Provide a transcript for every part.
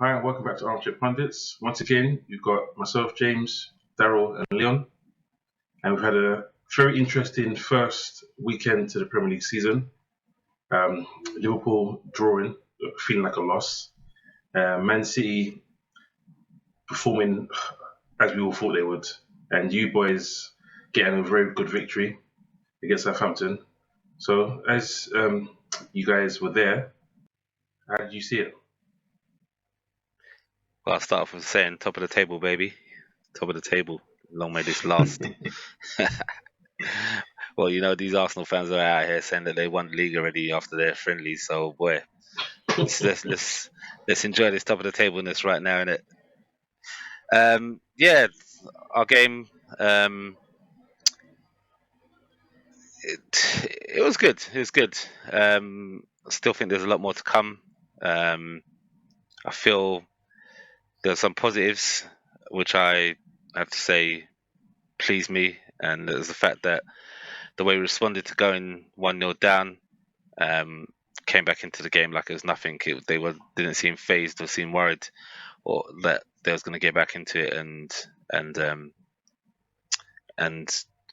Hi, and welcome back to Armchair Pundits. Once again, you've got myself, James, Daryl, and Leon, and we've had a very interesting first weekend to the Premier League season. Liverpool drawing, feeling like a loss. Man City performing as we all thought they would, and you boys getting a very good victory against Southampton. So, as you guys were there, how did you see it? Well, I'll start off with saying top of the table, baby. Top of the table. Long may this last. Well, these Arsenal fans are out here saying that they won the league already after their friendly. So, boy, let's enjoy this top of the tableness right now, innit? Yeah, our game. It was good. It was good. I still think there's a lot more to come. I feel there's some positives, which I have to say pleased me, and there's the fact that the way we responded to going 1-0 down, came back into the game like it was nothing. They didn't seem phased or seem worried, or that they was going to get back into it and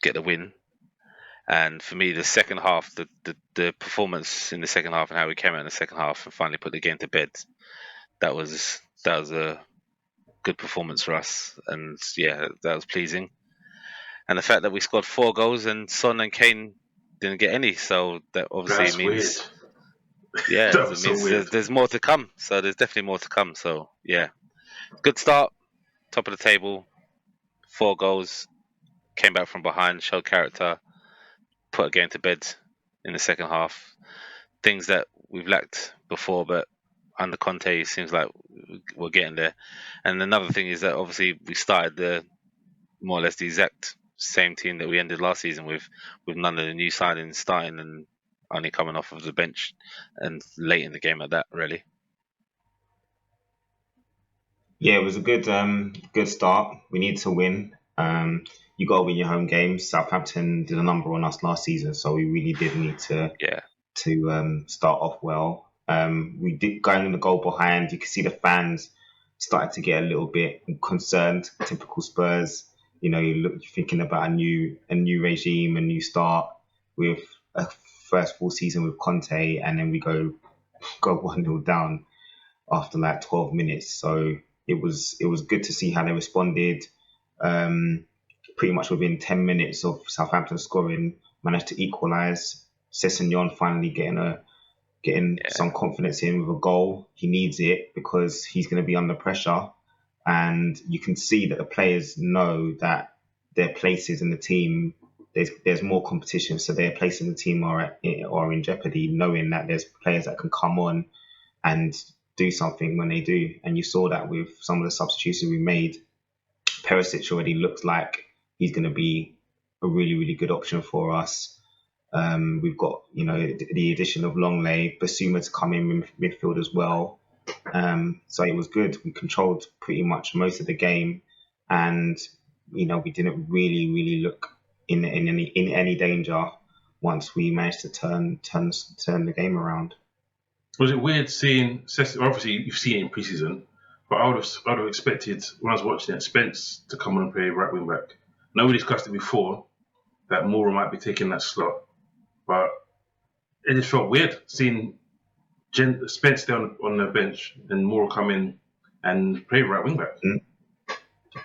get the win. And for me, the second half, the performance in the second half and how we came out in the second half and finally put the game to bed, that was a good performance for us, and yeah, that was pleasing. And the fact that we scored 4 goals and Son and Kane didn't get any, so that obviously That's means weird. yeah, That it was so means weird. there's more to come. So there's definitely more to come. So yeah, good start, top of the table, 4 goals, came back from behind, showed character, put a game to bed in the second half. Things that we've lacked before, but under Conte, it seems like we're getting there. And another thing is that obviously we started more or less the exact same team that we ended last season with none of the new signings starting and only coming off of the bench and late in the game at that, really. Yeah, it was a good start. We need to win. You got to win your home games. Southampton did a number on us last season, so we really did need to Yeah, start off well. We did going in the goal behind. You could see the fans started to get a little bit concerned. Typical Spurs. You're thinking about a new regime, a new start with a first full season with Conte, and then we go 1-0 down after like 12 minutes. So it was good to see how they responded. Pretty much within 10 minutes of Southampton scoring, managed to equalise. Sessegnon finally getting some confidence in with a goal. He needs it because he's going to be under pressure, and you can see that the players know that their places in the team, there's more competition, so their places in the team are in jeopardy, knowing that there's players that can come on and do something when they do. And you saw that with some of the substitutions we made. Perisic already looks like he's going to be a really, really good option for us. We've got, the addition of Longley, Basuma to come in midfield as well. So it was good. We controlled pretty much most of the game, and we didn't really, really look in any danger once we managed to turn the game around. Was it weird seeing? Obviously, you've seen it in preseason, but I'd have expected when I was watching it, Spence to come on and play right wing back. Nobody discussed it before that Moura might be taking that slot, but it just felt weird seeing Spence stay on the bench and Moura come in and play right wing back.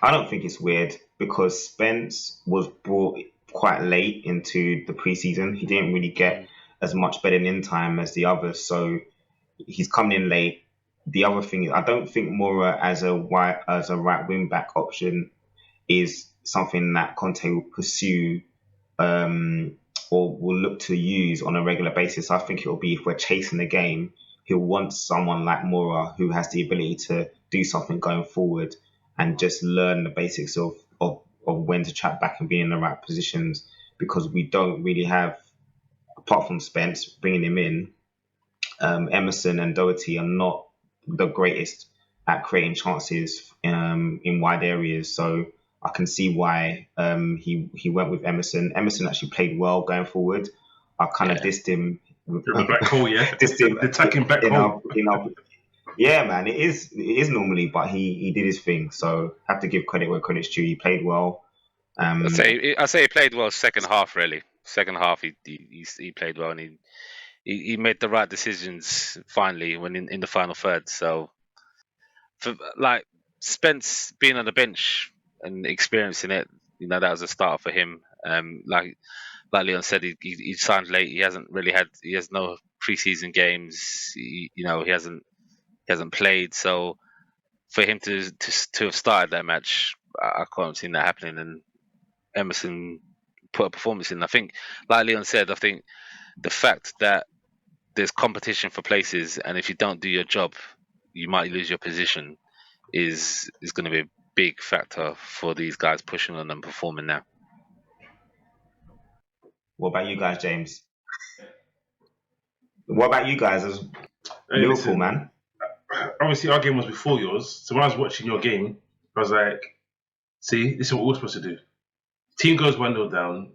I don't think it's weird because Spence was brought quite late into the preseason. He didn't really get as much bedding in time as the others, so he's coming in late. The other thing is, I don't think Moura as a right wing back option is something that Conte will pursue or will look to use on a regular basis. I think it will be if we're chasing the game, he'll want someone like Moura who has the ability to do something going forward and just learn the basics of when to track back and be in the right positions, because we don't really have, apart from Spence bringing him in, Emerson and Doherty are not the greatest at creating chances in wide areas. So I can see why he went with Emerson. Emerson actually played well going forward. I kind of dissed him. The black hole, yeah. Dissed him the attacking black hole. Yeah, man, it is normally, but he did his thing. So have to give credit where credit's due. He played well. I say he played well second half. Really, second half he played well, and he made the right decisions finally when in the final third. So for like Spence being on the bench and experiencing it, that was a start for him. Like Leon said, he signed late. He has no preseason games. He hasn't played. So for him to have started that match, I can't see that happening. And Emerson put a performance in. I think, like Leon said, I think the fact that there's competition for places, and if you don't do your job, you might lose your position, is going to be a big factor for these guys pushing on and performing now. What about you guys, James? What about you guys as Hey, Liverpool, listen, man? obviously our game was before yours, so when I was watching your game, I was like, see, this is what we're supposed to do. Team goes 1-0 down,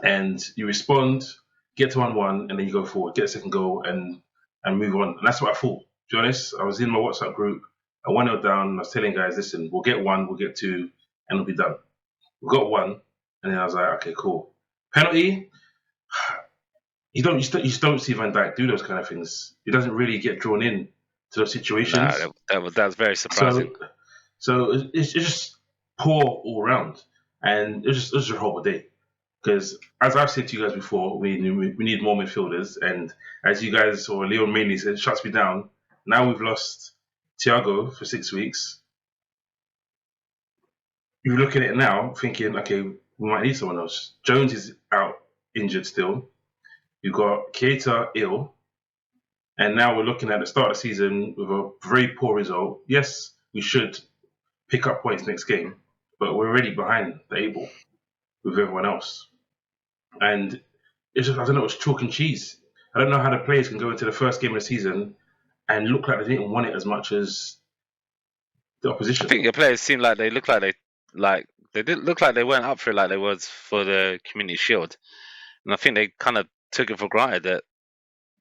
and you respond, get to 1-1, and then you go forward, get a second goal, and move on. And that's what I thought. To be honest, I was in my WhatsApp group, I 1-0 down, I was telling guys, listen, we'll get one, we'll get two, and it'll be done. We got one, and then I was like, okay, cool. Penalty, you just don't see Van Dijk do those kind of things. He doesn't really get drawn in to those situations. Nah, that was very surprising. So it's just poor all round, and it was just a horrible day. Because as I've said to you guys before, we need more midfielders, and as you guys or Leon mainly said, shuts me down. Now we've lost Thiago for 6 weeks. You're looking at it now, thinking, okay, we might need someone else. Jones is out injured still. You've got Keita ill, and now we're looking at the start of the season with a very poor result. Yes, we should pick up points next game, but we're already behind the eight ball with everyone else. And it's just, I don't know, it's chalk and cheese. I don't know how the players can go into the first game of the season and look like they didn't want it as much as the I opposition. think your players seem like they didn't look like they weren't up for it like they was for the Community Shield, and I think they kind of took it for granted that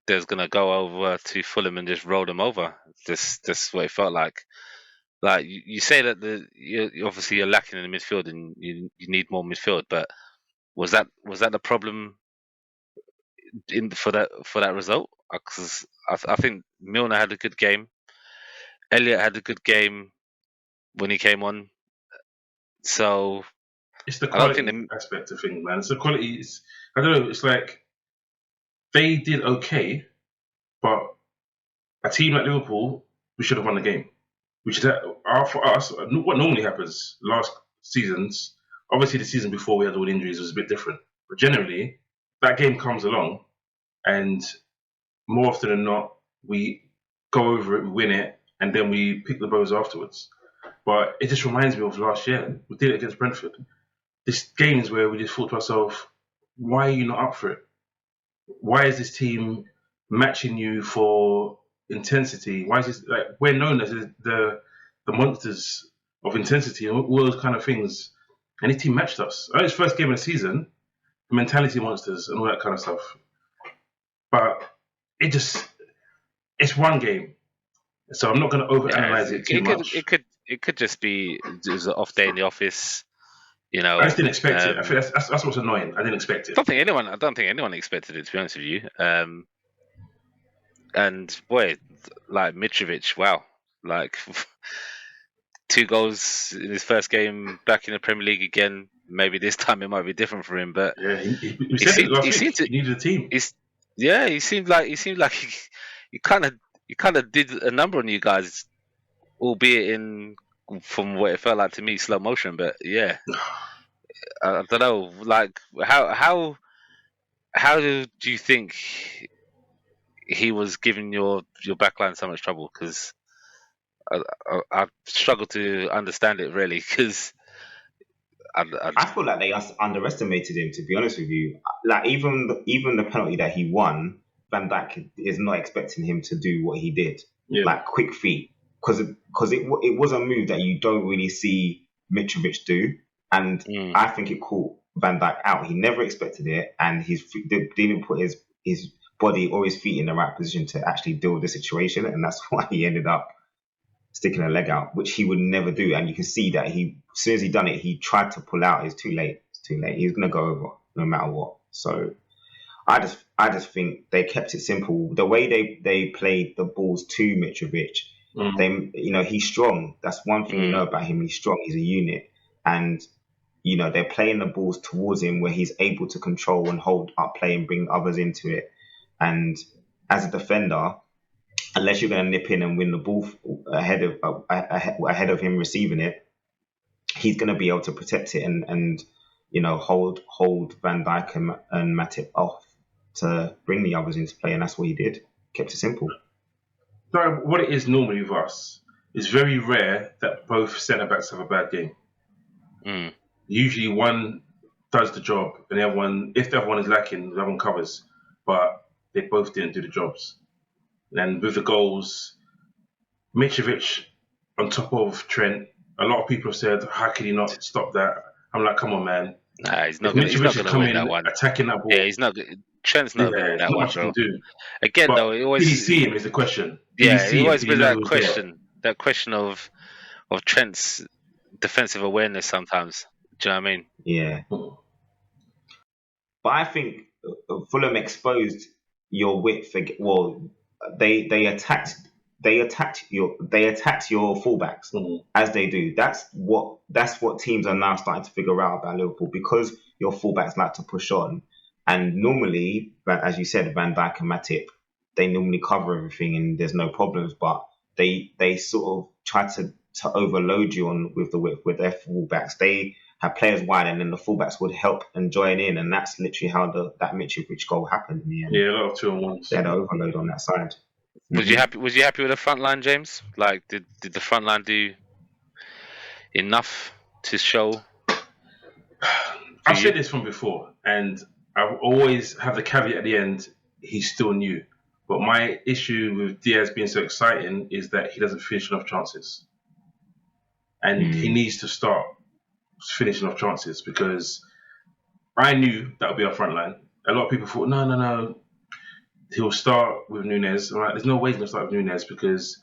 they was gonna go over to Fulham and just roll them over. This what it felt like. Like you say that obviously you're lacking in the midfield and you need more midfield, but was that the problem for that result? Because I think Milner had a good game. Elliot had a good game when he came on. So It's the I don't think quality aspect of things, man. It's the quality. I don't know. It's like they did okay, but a team like Liverpool, we should have won the game. We should have, for us, what normally happens last seasons, obviously the season before we had all the injuries was a bit different. But generally, that game comes along, and more often than not, we go over it, we win it, and then we pick the bones afterwards. But it just reminds me of last year. We did it against Brentford. This games where we just thought to ourselves, why are you not up for it? Why is this team matching you for intensity? Why is this like we're known as the monsters of intensity and all those kind of things? And this team matched us. I know it's first game of the season, mentality monsters and all that kind of stuff. But it's one game. So I'm not going to overanalyze it too much. It could just be just an off day in the office. I just didn't expect it. I think that's what's annoying. I didn't expect it. I don't think anyone expected it, to be honest with you. And boy, like Mitrovic, wow, like 2 goals in his first game back in the Premier League again. Maybe this time it might be different for him, but yeah, he said it last week. He needed a team. He seemed like he kind of did a number on you guys, albeit in from what it felt like to me slow motion. But yeah, I don't know. Like how do you think he was giving your backline so much trouble? Because I struggle to understand it really. Because I feel like they underestimated him. To be honest with you, like even the penalty that he won, Van Dijk is not expecting him to do what he did, like quick feet, because it was a move that you don't really see Mitrovic do, and I think it caught Van Dijk out. He never expected it, and he didn't put his body or his feet in the right position to actually deal with the situation, and that's why he ended up sticking a leg out, which he would never do. And you can see that as soon as he done it, he tried to pull out. It's too late. It's too late. He's gonna go over no matter what. So I just think they kept it simple. The way they played the balls to Mitrovic, he's strong. That's one thing you know about him. He's strong. He's a unit, and they're playing the balls towards him where he's able to control and hold up play and bring others into it. And as a defender, unless you're going to nip in and win the ball ahead of him receiving it, he's going to be able to protect it and hold Van Dijk and Matip off to bring the others into play. And that's what he did. Kept it simple. So what it is normally with us, it's very rare that both centre-backs have a bad game. Usually one does the job and the other one, if the other one is lacking, the other one covers. But they both didn't do the jobs. And with the goals, Mitrovic on top of Trent, a lot of people have said, how can he not stop that? I'm like, come on, man. Nah, he's not going to win that one. Attacking that ball. Yeah, he's not. Trent's not going to win that one, bro. Again, but though, it always. Did he see him is the question. It always been that question. That question of Trent's defensive awareness sometimes. Do you know what I mean? Yeah. But I think Fulham exposed your width. They attacked your fullbacks as they do. That's what teams are now starting to figure out about Liverpool, because your fullbacks like to push on, and normally, as you said, Van Dijk and Matip, they normally cover everything and there's no problems. But they sort of try to overload you with the width with their fullbacks. They have players wide, and then the fullbacks would help and join in, and that's literally how that Mitrovic goal happened in the end. Yeah, a lot of 2-on-1s. They had an overload on that side. Was you happy with the front line, James? Like, did the front line do enough to show? I've said this from before, and I always have the caveat at the end, he's still new. But my issue with Diaz being so exciting is that he doesn't finish enough chances. And he needs to start finishing off chances, because I knew that would be our front line. A lot of people thought, no, he'll start with Núñez. I'm like, there's no way he's going to start with Núñez, because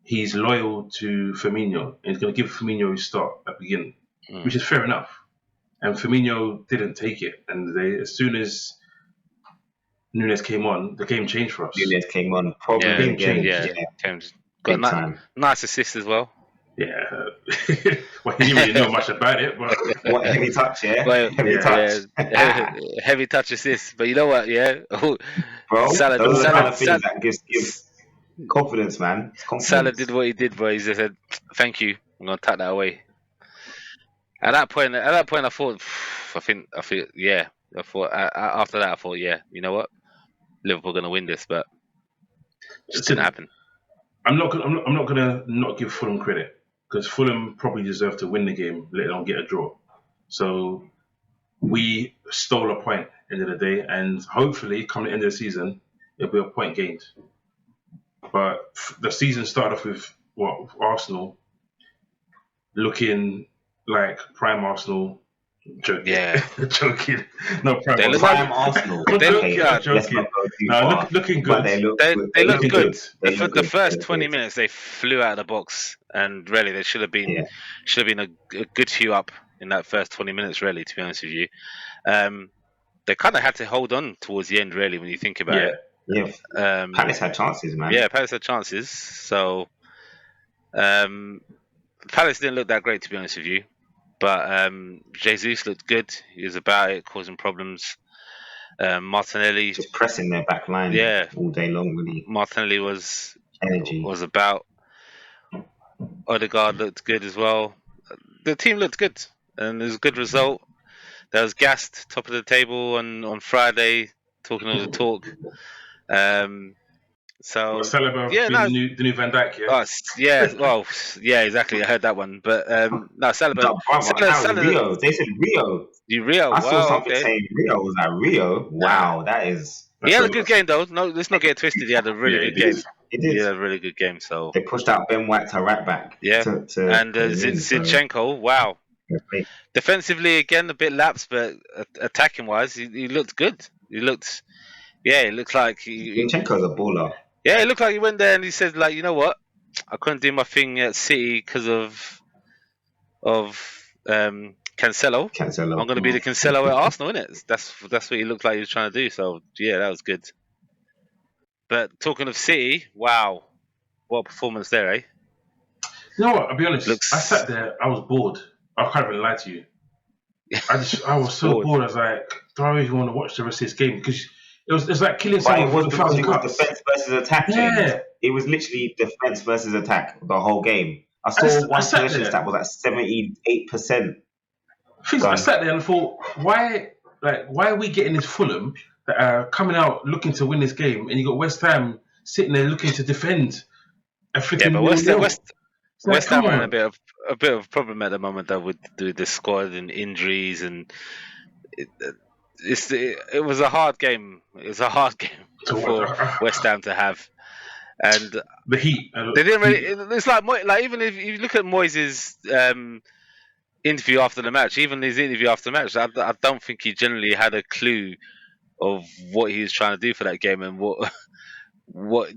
he's loyal to Firmino and he's going to give Firmino his start at the beginning, which is fair enough. And Firmino didn't take it. And as soon as Núñez came on, the game changed for us. Núñez came on, probably got a nice assist as well. Yeah. Well, he didn't really know much about it, but what heavy touch, yeah? Heavy touch assist. But you know what, yeah? Bro, those are the kind of things that give confidence, man. Salah did what he did, bro. He just said, thank you. I'm going to tuck that away. At that point, I thought, after that, I thought, yeah, you know what? Liverpool going to win this, but it just didn't happen. I'm not gonna not give Fulham credit, because Fulham probably deserved to win the game, let alone get a draw. So we stole a point at the end of the day, and hopefully, come the end of the season, it'll be a point gained. But the season started off with Arsenal looking like prime Arsenal. Joking. Yeah. Joking. No, prime Arsenal. They look joking. Looking good. They look good. The first 20 minutes they flew out of the box, and really they should have been a good few up in that first 20 minutes. Really, to be honest with you, they kind of had to hold on towards the end. Really, when you think about it. Yeah. Palace had chances, man. Yeah, Palace had chances. So Palace didn't look that great, to be honest with you. But Jesus looked good. He was about it, causing problems. Martinelli just pressing their back line, all day long. Really, Martinelli was energy. Was about. Odegaard looked good as well. The team looked good, and it was a good result. There was gassed top of the table on Friday, talking all the talk. So the new Van Dijk, exactly. I heard that one, but Saliba. Rio. They said Rio. Rio. I saw something saying Rio. Was that Rio? Wow, that is. He had a good game though. No, let's not get it twisted. He had a really good game. He did. He had a really good game. So they pushed out Ben White to right back. Yeah, and Zinchenko. Wow. Defensively again a bit lapsed, but attacking wise he looked good. Yeah, it looks like Zinchenko's a baller. yeah, it looked like he went there and he said like, you know what, I couldn't do my thing at City because of Cancelo. Cancelo. I'm going to be the Cancelo at Arsenal, innit? That's what he looked like he was trying to do. So yeah, that was good. But talking of City, wow, what a performance there, eh? You know what? I'll be honest. I Looks sat there. I was bored. I can't even lie to you. I was so bored. bored. I was like, do I even want to watch the rest of this game? Because it's like killing But someone it was with a because thousand it was cuts. defense versus attack, James. Yeah. It was literally defense versus attack the whole game. I I, saw I one sat possession there. stat was like 78% I gone. sat there and thought, why are we getting this Fulham that are coming out looking to win this game, and you got West Ham sitting there looking to defend a Yeah, freaking but 0-0? It's like, West come Ham are in on. a bit of a problem at the moment though with the squad and injuries and it, it was a hard game. It was a hard game So what? for West Ham to have, and The heat. they didn't really. Heat. It's like even if you look at Moyes' interview after the match, even his interview after the match, I don't think he generally had a clue of what he was trying to do for that game and what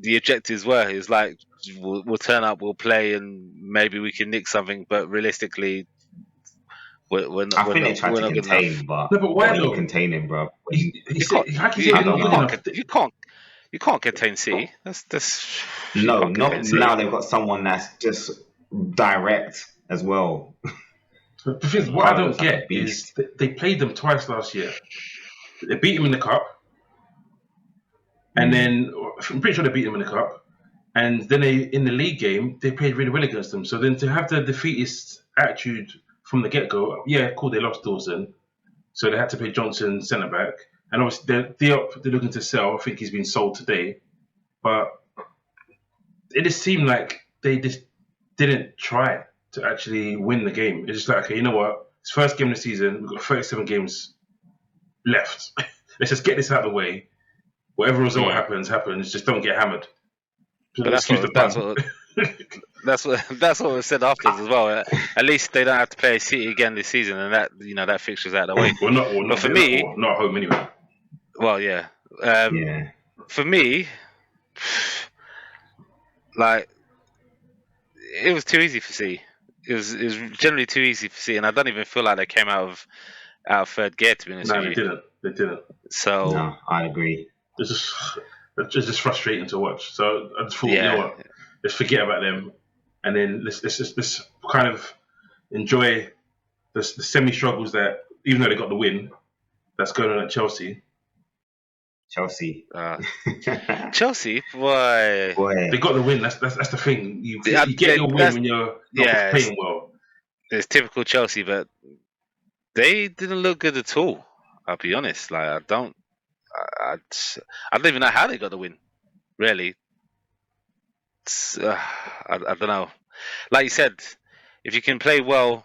the objectives were. It's like we'll turn up, we'll play, and maybe we can nick something. But realistically, I think they tried we're to not good enough. contain, but No, but why what are you though? containing, bro? He You said, can't, how can you say they're not good enough? you can't contain City. That's you No, can't contain not City. now. They've got someone that's just direct as well. The thing is, what I Marlo's don't like a get is beast. they played them twice last year. They beat them in the cup, and then I'm pretty sure they beat them in the cup. And then in the league game, they played really well against them. So then to have the defeatist attitude from the get go, yeah, cool, they lost Dawson. So they had to pay Johnson centre back. And obviously, they're looking to sell. I think he's been sold today. But it just seemed like they just didn't try to actually win the game. It's just like, okay, you know what? It's first game of the season. We've got 37 games left. Let's just get this out of the way. Whatever result happens. Just don't get hammered. But Excuse the pun. that's what was said afterwards as well. At least they don't have to play City again this season, and that fixture's out of the way. Well, But for me, not at home anyway. well, yeah. Yeah. For me, like it was too easy for City. It was generally too easy for City, and I don't even feel like they came out of third gear, to be honest No, with you. They didn't. So No, I agree. It's just frustrating to watch. So I just thought, Yeah. you know what? Let's forget about them, and then let's kind of enjoy the semi struggles that, even though they got the win, that's going on at Chelsea. Chelsea. Chelsea, boy. They got the win. That's the thing. You Yeah, get your win that's- when you're not yeah, playing well. It's typical Chelsea, but they didn't look good at all. I'll be honest. Like I don't even know how they got the win. Really, I don't know. Like you said, if you can play well,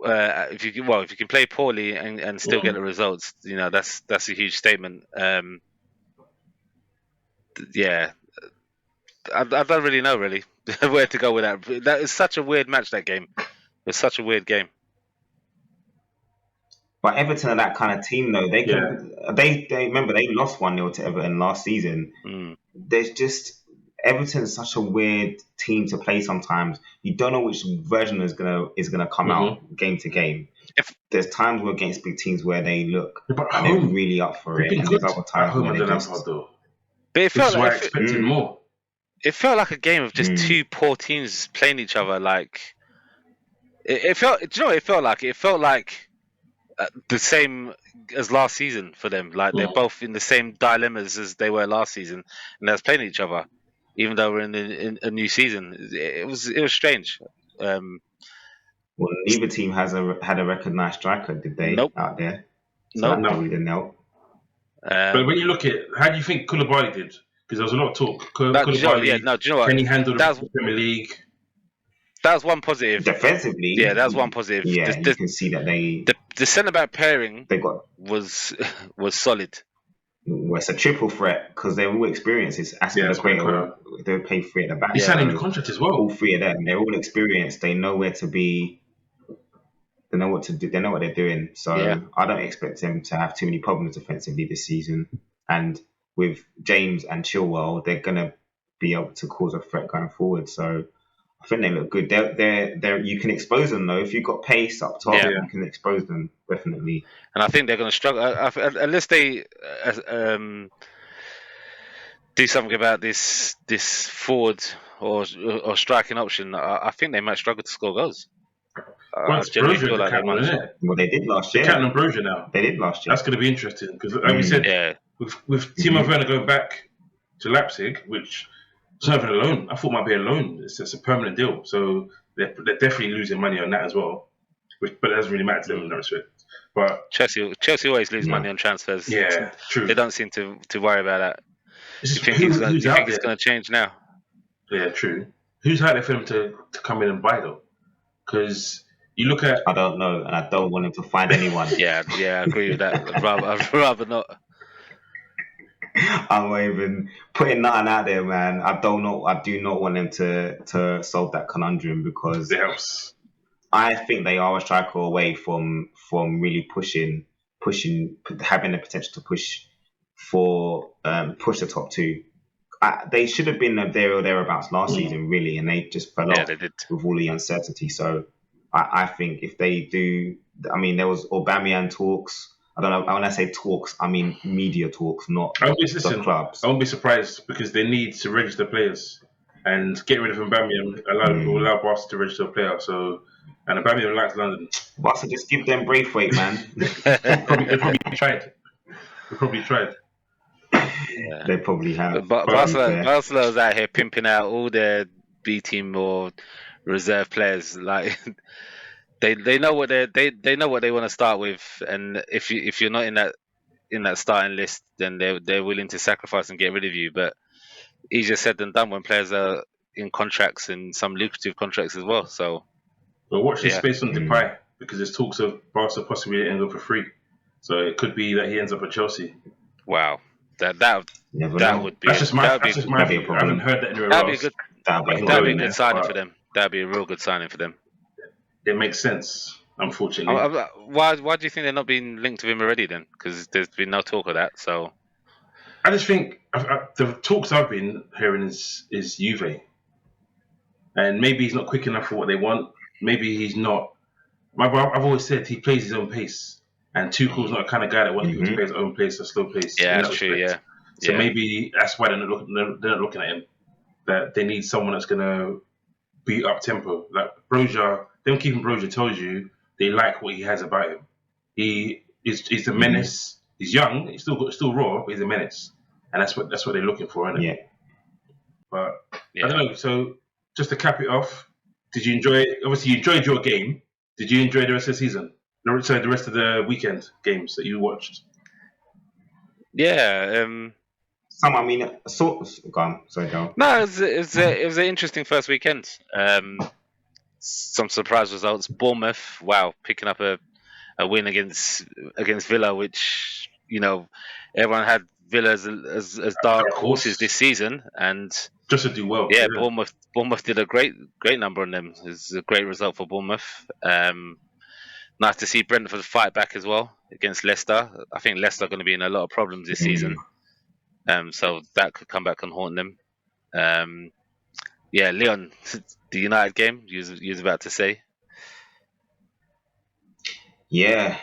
if you can play poorly and still get the results, that's a huge statement. Yeah, I don't really know where to go with that. That is such a weird match. That game. It's such a weird game. But Everton are that kind of team, though. They remember they lost 1-0 to Everton last season. There's just Everton's such a weird team to play sometimes. You don't know which version is gonna come out game to game. There's times we're against big teams where they look and they're really up for it, and there's other times where they just. But it felt like I expected more. It felt like a game of just two poor teams playing each other. Like it felt. Do you know what it felt like? It felt like the same as last season for them. Like they're both in the same dilemmas as they were last season, and they're playing each other, even though we're in a new season. It was strange. Well, neither team had a recognised striker, did they? Nope. Out there. So that probably didn't help. But when you look at how do you think Koulibaly did? Because there was a lot of talk. Do you know what? Can he handle the Premier League? That was one positive. Defensively, yeah, that was one positive. Yeah, you can see that the centre back pairing was solid. Well, it's a triple threat because they're all experienced. It's Aspilicueta. They play three at the back. He's signing the contract as well. All three of them, they're all experienced. They know where to be. They know what to do. They know what they're doing. So I don't expect them to have too many problems defensively this season. And with James and Chilwell, they're gonna be able to cause a threat going forward. So I think they look good. They're you can expose them though. If you've got pace up top, Yeah. you can expose them definitely. And I think they're going to struggle unless they do something about this forward or striking option. I think they might struggle to score goals. Well, I it's generally Brozier feel the like they captain, might isn't struggle. it? Well, they did last They're year. counting on Brozier now. They did last year. That's going to be interesting because, like we said, Yeah, with Timo Werner going back to Leipzig, which it's not even a loan. I thought it might be a loan. It's a permanent deal. So they're definitely losing money on that as well. But it doesn't really matter to them in that respect. But Chelsea always lose money on transfers. yeah, true. They don't seem to worry about that. It's You just think who's it's out there? going to change now? Yeah, true. Who's out there for them to come in and buy though? Because you look at I don't know, and I don't want him to find anyone. Yeah, I agree with that. I'd rather not. I'm not even putting nothing out there, man. I do not want them to solve that conundrum because it helps. I think they are a striker away from really pushing, having the potential to push the top two. They should have been there or thereabouts last season, really, and they just fell off They did. with all the uncertainty. So I think if they do, I mean, there was Aubameyang talks. I don't know. When I say talks, I mean media talks, not the clubs. I won't be surprised because they need to register players and get rid of Aubameyang, allow Barca to register a player. So, and Aubameyang likes London. Barca just give them Braithwaite, man. They probably tried. They probably tried. Yeah. They probably have. But Barcelona's out here pimping out all their B team or reserve players. Like they know what they know what they want to start with, and if you're not in that starting list, then they're willing to sacrifice and get rid of you. But easier said than done when players are in contracts and some lucrative contracts as well. So, but watch this space on Depay because there's talks of Barca possibly letting him go for free. So it could be that he ends up at Chelsea. Wow. That would be. That's just my opinion. I haven't heard that anywhere else. That'd be a good signing for them. That'd be a real good signing for them. It makes sense, unfortunately. Why do you think they're not being linked to him already then? Because there's been no talk of that. So I just think the talks I've been hearing is Juve, and maybe he's not quick enough for what they want. Maybe he's not. I've always said he plays his own pace. And Tuchel's not the kind of guy that wants people to play his own pace, a slow pace. Yeah, that's true. Yeah. So maybe that's why they're not looking at him. That they need someone that's gonna be up tempo. Like Brozier, them keeping Brozier tells you they like what he has about him. He's a menace. He's young. He's still raw, but he's a menace, and that's what they're looking for, isn't it? Yeah. But I don't know. So just to cap it off, did you enjoy? Obviously, you enjoyed your game. Did you enjoy the rest of the season? So the rest of the weekend games that you watched. Yeah. Some, I mean, go on. Sorry, go. No, it was an interesting first weekend. Some surprise results. Bournemouth, wow, picking up a win against Villa, which everyone had Villa as dark horses this season, and just to do well. Yeah, Bournemouth did a great number on them. It's a great result for Bournemouth. Nice to see Brentford fight back as well against Leicester. I think Leicester are going to be in a lot of problems this season. So that could come back and haunt them. Leon, the United game, you was about to say. Yeah,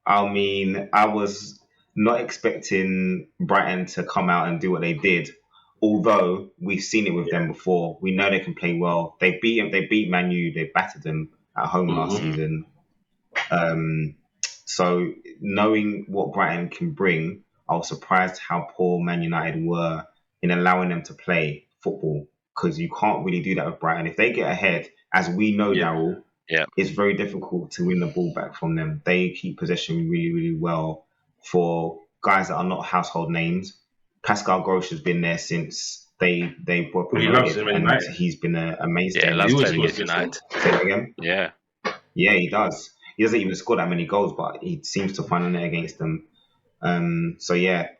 I mean, I was not expecting Brighton to come out and do what they did. Although we've seen it with them before, we know they can play well. They beat Man U, they battered them at home last season. So knowing what Brighton can bring, I was surprised how poor Man United were in allowing them to play football, because you can't really do that with Brighton. If they get ahead, as we know, Daryl, it's very difficult to win the ball back from them. They keep possession really, really well for guys that are not household names. Pascal Gross has been there since they were promoted, and he's been a mainstay. Yeah, loves playing against United. Say that again? Yeah, he does. He doesn't even score that many goals, but he seems to find a net against them.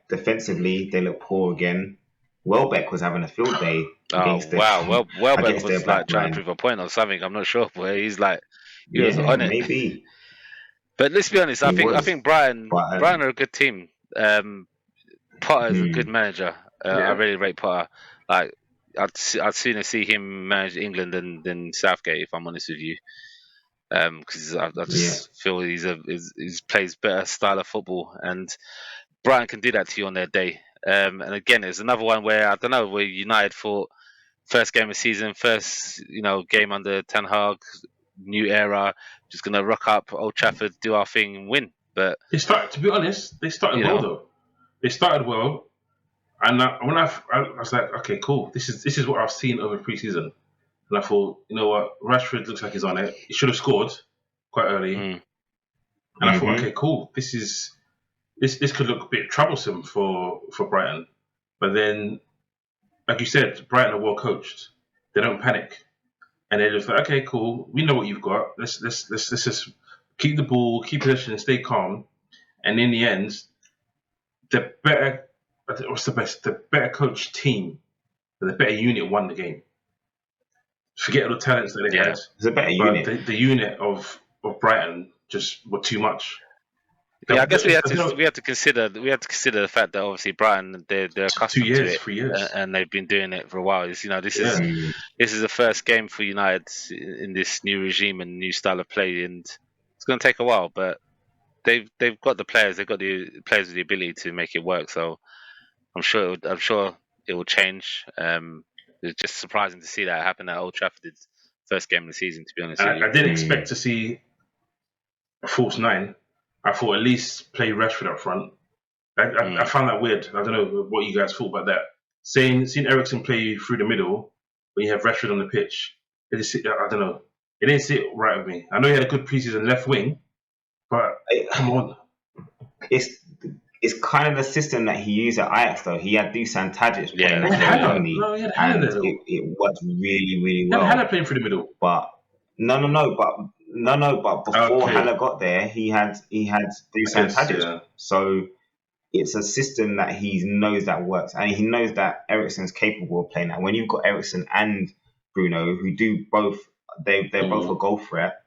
Defensively, they look poor again. Welbeck was having a field day against them. Welbeck was like trying to prove a point or something. I'm not sure, but he's like, he was on it. Maybe. But let's be honest, I think Brighton are a good team. Potter's a good manager. I Yeah. really rate Potter. Like, I'd sooner see him manage England than Southgate, if I'm honest with you. Because I Yeah. just feel he's plays better style of football, and Brighton can do that to you on their day. And again, it's another one where I don't know, where United thought first game of season, first game under Ten Hag, new era, just gonna rock up Old Trafford, do our thing, and win. But To be honest, they started you well know, though. They started well, and I was like, okay, cool. This is what I've seen over preseason, and I thought, you know what, Rashford looks like he's on it. He should have scored quite early, mm, and I thought, okay, cool. This could look a bit troublesome for Brighton, but then, like you said, Brighton are well coached. They don't panic, and they're just like, okay, cool. We know what you've got. Let's just keep the ball, keep possession, and stay calm. And in the end, the better, what's the best? The better coached team, the better unit won the game. Forget all the talents that they yeah. had, It's a better but unit. the unit of Brighton just were too much. Yeah, I guess we had There's no to consider the fact that obviously Brighton they're 2 accustomed to years, it, 3 years. and they've been doing it for a while. This is Yeah, the first game for United in this new regime and new style of play, and it's going to take a while. But they've got the players, they've got the players with the ability to make it work. So I'm sure it will change. It's just surprising to see that happen at Old Trafford's first game of the season. To be honest and with you, I didn't expect to see a false nine. I thought at least play Rashford up front. I found that weird. I don't know what you guys thought about that. Seeing Ericsson play through the middle when you have Rashford on the pitch, I don't know. It didn't sit right with me. I know he had a good preseason left wing, but come on. It's it's kind of the system that he used at Ajax though. He had Dusan Tadic Yeah, playing that's there right. only, No, he had and Hannah there though. it worked really, really He had well. Hannah playing through the middle. But but before Okay. Hannah got there, he had Dusan Yes, Tadic. yeah. So it's a system that he knows that works, and he knows that Ericsson's capable of playing that. When you've got Ericsson and Bruno, who do both, they're both a goal threat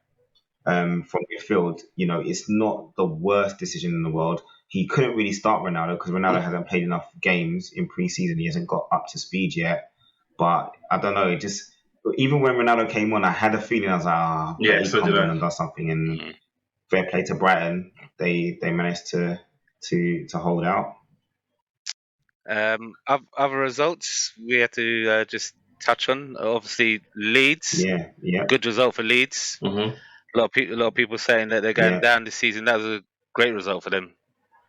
from midfield. It's not the worst decision in the world. He couldn't really start Ronaldo because Ronaldo hasn't played enough games in pre-season. He hasn't got up to speed yet. But I don't know. Even when Ronaldo came on, I had a feeling I was like, Yeah, he so comes did on I. and does something. And fair play to Brighton, they managed to hold out. Other results we had to just touch on. Obviously, Leeds. Yeah. Good result for Leeds. Mm-hmm. A lot of people saying that they're going down this season. That was a great result for them,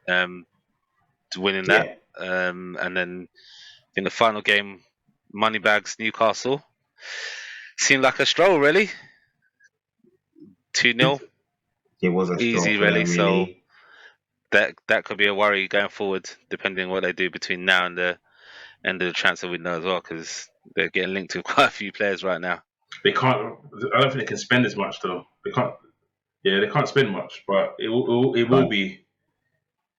to winning that. Yeah. And then in the final game, Moneybags Newcastle seemed like a stroll, really. 2-0, It was a stroll easy, for really. them, So really. that could be a worry going forward, depending on what they do between now and the end of the transfer window as well, because they're getting linked to quite a few players right now. They can't. I don't think they can spend as much though. They can't. Yeah, they can't spend much, but it will be.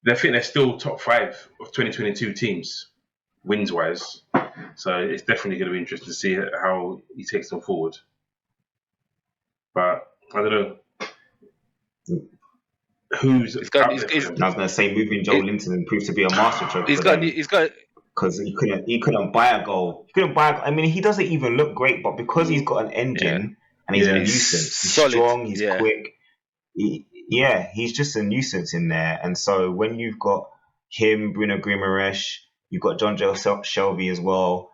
I think they're still top 5 of 2022 teams, wins wise. So it's definitely going to be interesting to see how he takes them forward. But I don't know who's He's got, out he's, there he's, for I them. was going to say moving Joe Linton proved to be a masterstroke he's for got, them he's got, because he couldn't buy a goal. He couldn't buy. I mean, he doesn't even look great, but because he's got an engine and he's a Yeah. nuisance, he's solid, strong, he's yeah. quick. He's just a nuisance in there. And so when you've got him, Bruno Guimaraes, you've got John Joe Shelby as well,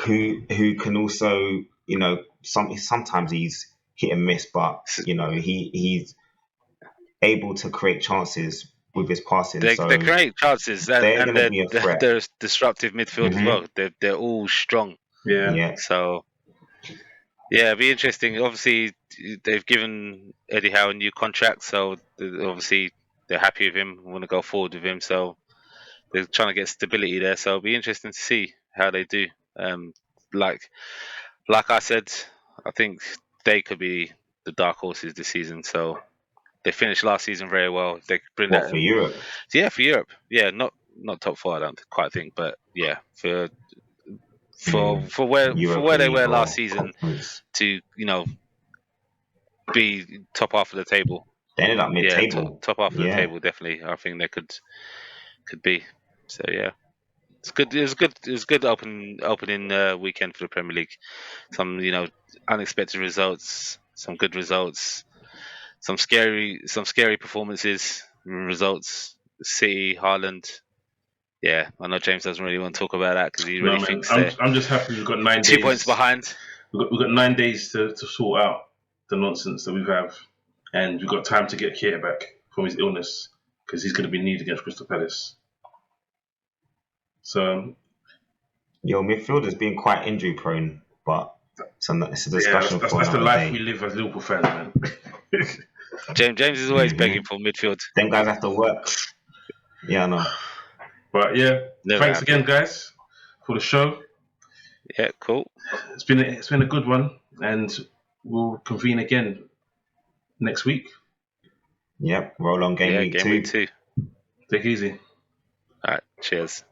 who can also, sometimes he's hit and miss, but he's able to create chances with his passing. They So create chances, they're and going to be a threat. they're disruptive midfield as Mhm. well. They're all strong. Yeah. Yeah. So yeah, it'd be interesting. Obviously, they've given Eddie Howe a new contract, so obviously they're happy with him, want to go forward with him. So they're trying to get stability there. So it'll be interesting to see how they do. Like I said, I think they could be the dark horses this season. So they finished last season very well. They could bring What that for Europe? Yeah, for Europe. Yeah, not top 4. I don't quite think, but yeah, for where they Europa were League last or season conference. to be top half of the table. They ended up Yeah, mid-table. top half of the Yeah. table definitely. I think they could be. So yeah. It's good. It was good. It was good opening weekend for the Premier League. Some unexpected results, some good results, some scary performances, results. City, Haaland. Yeah, I know James doesn't really want to talk about that because he No, really man. thinks they're I'm just happy we've got 2 points 9 days. behind. We've got 9 days to sort out the nonsense that we have, and we've got time to get Keita back from his illness because he's going to be needed against Crystal Palace. So Your midfield has been quite injury prone, but it's a discussion for that's the another life day. we live as Liverpool fans, man. James is always begging for midfield. Them guys have to work. Yeah, I know. But yeah, Never thanks happy. again, guys, for the show. Yeah, cool. It's been a good one, and we'll convene again next week. Yep, roll on game week Game 2. week 2. Take it easy. All right, cheers.